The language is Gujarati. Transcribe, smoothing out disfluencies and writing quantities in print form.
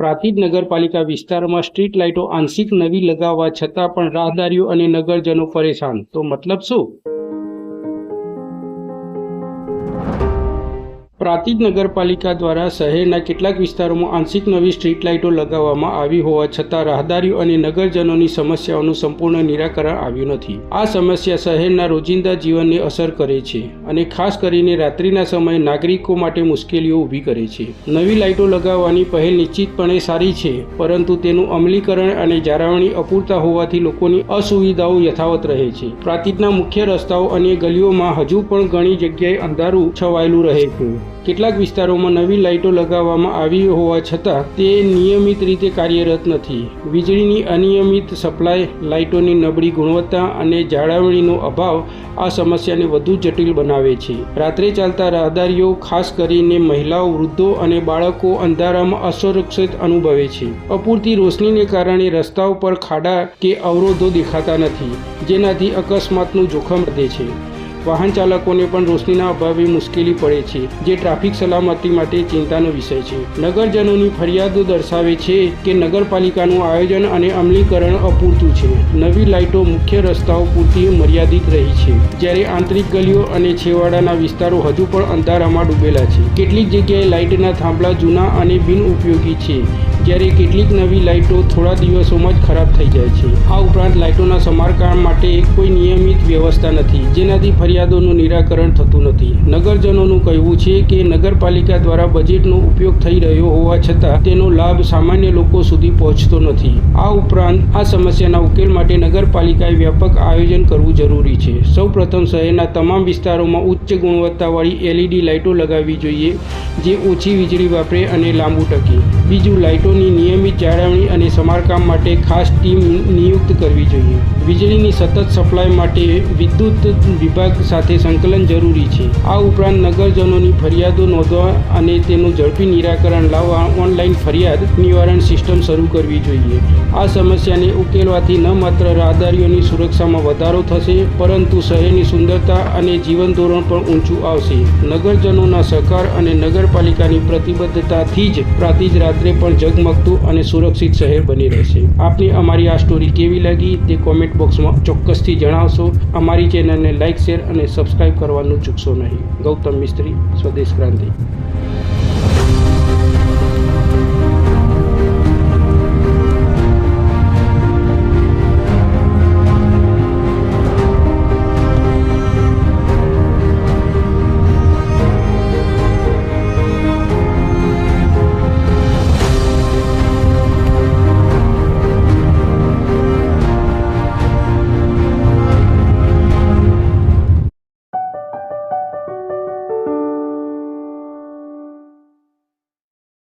પ્રાંતિજ નગરપાલિકા વિસ્તારમાં સ્ટ્રીટ લાઇટો આંશિક નવી લગાવવા છતાં પણ રાહદારીઓ અને નગરજનો પરેશાન. તો મતલબ શું? પ્રાંતિજ નગરપાલિકા દ્વારા શહેરના કેટલાક વિસ્તારોમાં આંશિક નવી સ્ટ્રીટ લાઇટો લગાવવામાં આવી હોવા છતાં રાહદારીઓ અને નગરજનોની સમસ્યાઓનું સંપૂર્ણ નિરાકરણ આવ્યું નથી. આ સમસ્યા શહેરના રોજિંદા જીવનને અસર કરે છે અને ખાસ કરીને રાત્રિના સમયે નાગરિકો માટે મુશ્કેલીઓ ઊભી કરે છે. નવી લાઇટો લગાવવાની પહેલ નિશ્ચિતપણે સારી છે, પરંતુ તેનું અમલીકરણ અને જાળવણી અપૂરતા હોવાથી લોકોની અસુવિધાઓ યથાવત રહે છે. પ્રાંતિજના મુખ્ય રસ્તાઓ અને ગલીઓમાં હજુ પણ ઘણી જગ્યાએ અંધારું છવાયેલું રહે છે. કેટલાક વિસ્તારોમાં નવી લાઇટો લગાવવામાં આવી હોવા છતાં તે નિયમિત રીતે કાર્યરત નથી. વીજળીની અનિયમિત સપ્લાય, લાઇટોની નબળી ગુણવત્તા અને જાળવણીનો અભાવ આ સમસ્યાને વધુ જટિલ બનાવે છે. રાત્રે ચાલતા રાહદારીઓ, ખાસ કરીને મહિલાઓ, વૃદ્ધો અને બાળકો અંધારામાં અસુરક્ષિત અનુભવે છે. અપૂરતી રોશનીને કારણે રસ્તાઓ પર ખાડા કે અવરોધો દેખાતા નથી, જેનાથી અકસ્માતનું જોખમ વધે છે. વાહન ચાલકોને પણ રોશનીના અભાવે મુશ્કેલી પડે છે, જે ટ્રાફિક સલામતી માટે ચિંતાનો વિષય છે. નગરજનોની ફરિયાદો દર્શાવે છે કે નગરપાલિકાનું આયોજન અને અમલીકરણ અપૂરતું છે. નવી લાઇટો મુખ્ય રસ્તાઓ પૂરતી મર્યાદિત રહી છે, જ્યારે આંતરિક ગલીઓ અને છેવાડાના વિસ્તારો હજુ પણ અંધારામાં ડૂબેલા છે. કેટલીક જગ્યાએ લાઇટના થાંભલા જૂના અને બિનઉપયોગી છે, જ્યારે કેટલીક નવી લાઇટો થોડા દિવસોમાં જ ખરાબ થઈ જાય છે. આ ઉપરાંત લાઇટોના સમારકામ માટે કોઈ નિયમિત વ્યવસ્થા નથી, જેનાથી ફરિયાદોનું નિરાકરણ થતું નથી. નગરજનોનું કહેવું છે કે નગરપાલિકા દ્વારા બજેટનો ઉપયોગ થઈ રહ્યો હોવા છતાં તેનો લાભ સામાન્ય લોકો સુધી પહોંચતો નથી. આ ઉપરાંત આ સમસ્યાના ઉકેલ માટે નગરપાલિકાએ વ્યાપક આયોજન કરવું જરૂરી છે. સૌપ્રથમ શહેરના તમામ વિસ્તારોમાં ઉચ્ચ ગુણવત્તાવાળી LED લાઇટો લગાવવી જોઈએ, જે ઓછી વીજળી વાપરે અને લાંબુ ટકે. બીજું, લાઇટોની નિયમિત જાળવણી અને સમારકામ માટે ખાસ ટીમ નિયુક્ત કરવી જોઈએ. વીજળીની સતત સપ્લાય માટે વિદ્યુત વિભાગ સાથે સંકલન જરૂરી છે. આ ઉપરાંત નગરજનોની ફરિયાદો નોંધવા અને તેનું ઝડપી નિરાકરણ લાવવા ઓનલાઈન ફરિયાદ નિવારણ સિસ્ટમ શરૂ કરવી જોઈએ. આ સમસ્યાને ઉકેલવાથી ન માત્ર રાહદારીઓની સુરક્ષામાં વધારો થશે, પરંતુ શહેરની સુંદરતા અને જીવન ધોરણ પણ ઊંચું આવશે. નગરજનોના સહકાર અને નગરપાલિકાની પ્રતિબદ્ધતાથી જ પ્રાંતિજ રાત્રે પણ ઝગમગતું અને સુરક્ષિત શહેર બની રહેશે. આપને અમારી આ સ્ટોરી કેવી લાગી તે કોમેન્ટ બોક્સમાં ચોક્કસથી જણાવશો. અમારી ચેનલને લાઇક, શેર અને સબસ્ક્રાઇબ કરવાનું ચૂકશો નહીં. ગૌતમ મિસ્ત્રી, સ્વદેશ ક્રાંતિ.